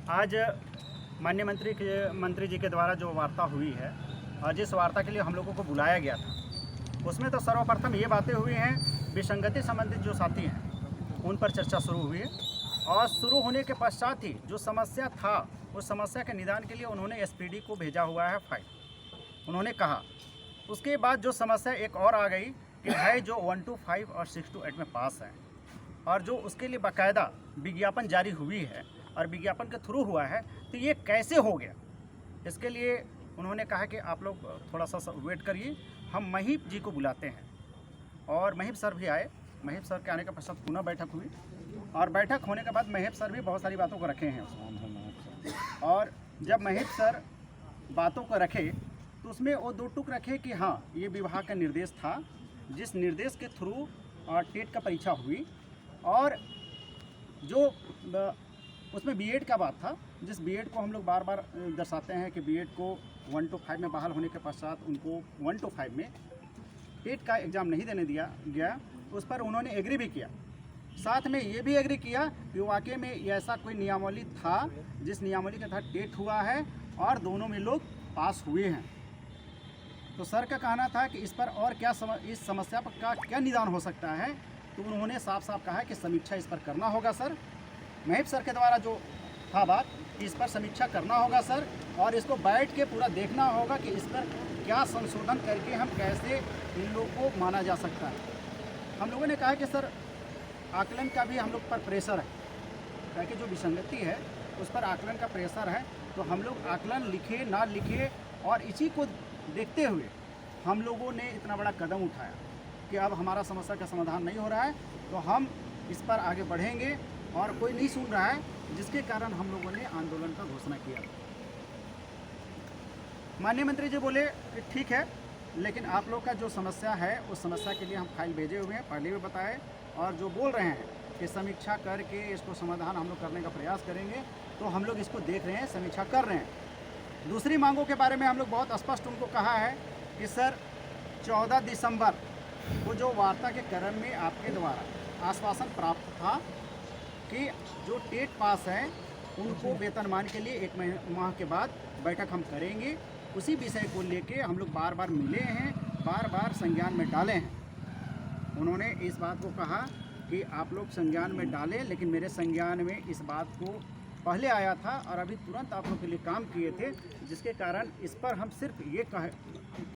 आज माननीय मंत्री जी के द्वारा जो वार्ता हुई है और जिस वार्ता के लिए हम लोगों को बुलाया गया था, उसमें तो सर्वप्रथम ये बातें हुई हैं, विसंगति संबंधित जो साथी हैं उन पर चर्चा शुरू हुई है। और शुरू होने के पश्चात ही जो समस्या था, उस समस्या के निदान के लिए उन्होंने एसपीडी को भेजा हुआ है फाइल, उन्होंने कहा। उसके बाद जो समस्या एक और आ गई कि है जो 125 और 628 में पास है और जो उसके लिए बाकायदा विज्ञापन जारी हुई है और विज्ञापन के थ्रू हुआ है, तो ये कैसे हो गया। इसके लिए उन्होंने कहा कि आप लोग थोड़ा सा वेट करिए, हम महीप जी को बुलाते हैं। और महीप सर भी आए। महीप सर के आने के पश्चात पुनः बैठक हुई और बैठक होने के बाद महीप सर भी बहुत सारी बातों को रखे हैं। और जब महीप सर बातों को रखे तो उसमें वो दो टुक रखे कि हाँ, ये विभाग का निर्देश था, जिस निर्देश के थ्रू टेट का परीक्षा हुई और जो उसमें बीएड का बात था, जिस बीएड को हम लोग बार बार दर्शाते हैं कि बीएड को 1 to 5 में बहाल होने के पश्चात उनको 1 to 5 में टेट का एग्ज़ाम नहीं देने दिया गया, उस पर उन्होंने एग्री भी किया। साथ में ये भी एग्री किया कि वाकई में ऐसा कोई नियमावली था जिस नियमावली के तहत टेट हुआ है और दोनों में लोग पास हुए हैं। तो सर का कहना था कि इस पर और क्या इस समस्या पर का क्या निदान हो सकता है। तो उन्होंने साफ साफ कहा कि समीक्षा इस पर करना होगा सर। महीप सर के द्वारा जो था बात कि इस पर समीक्षा करना होगा सर, और इसको बैठ के पूरा देखना होगा कि इस पर क्या संशोधन करके हम कैसे इन लोगों को माना जा सकता है। हम लोगों ने कहा कि सर आकलन का भी हम लोग पर प्रेशर है, ताकि जो विसंगति है उस पर आकलन का प्रेशर है। तो हम लोग आकलन लिखे ना लिखे और इसी को देखते हुए हम लोगों ने इतना बड़ा कदम उठाया कि अब हमारा समस्या का समाधान नहीं हो रहा है, तो हम इस पर आगे बढ़ेंगे और कोई नहीं सुन रहा है, जिसके कारण हम लोगों ने आंदोलन का घोषणा किया। माननीय मंत्री जी बोले कि ठीक है, लेकिन आप लोग का जो समस्या है उस समस्या के लिए हम फाइल भेजे हुए हैं, पहले भी बताए, और जो बोल रहे हैं कि समीक्षा करके इसको समाधान हम लोग करने का प्रयास करेंगे, तो हम लोग इसको देख रहे हैं, समीक्षा कर रहे हैं। दूसरी मांगों के बारे में हम लोग बहुत स्पष्ट उनको कहा है कि सर 14 दिसंबर को जो वार्ता के क्रम में आपके द्वारा आश्वासन प्राप्त था कि जो टेट पास हैं उनको वेतनमान के लिए 1 माह के बाद बैठक हम करेंगे। उसी विषय को लेके हम लोग बार बार मिले हैं, बार बार संज्ञान में डाले हैं। उन्होंने इस बात को कहा कि आप लोग संज्ञान में डालें, लेकिन मेरे संज्ञान में इस बात को पहले आया था और अभी तुरंत आप लोग के लिए काम किए थे, जिसके कारण इस पर हम सिर्फ ये कह